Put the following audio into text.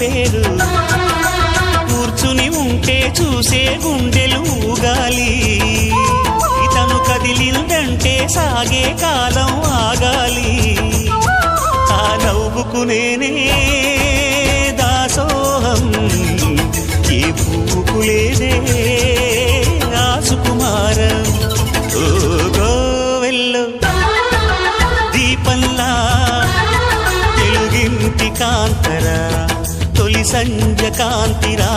పేరు కూర్చుని ఉంటే చూసే గుండెలు ఊగాలి ఇతను కదిలిందంటే సాగే కాలం ఆగాలి ఆ నవ్వుకు నేనే దాసోహం ఏ పువ్వుకు లేదే ఆ సుకుమారం ఓ గోవెల్లో దీపంలా తెలుగింటి కాంతరా తొలి సంజ కాంతిరా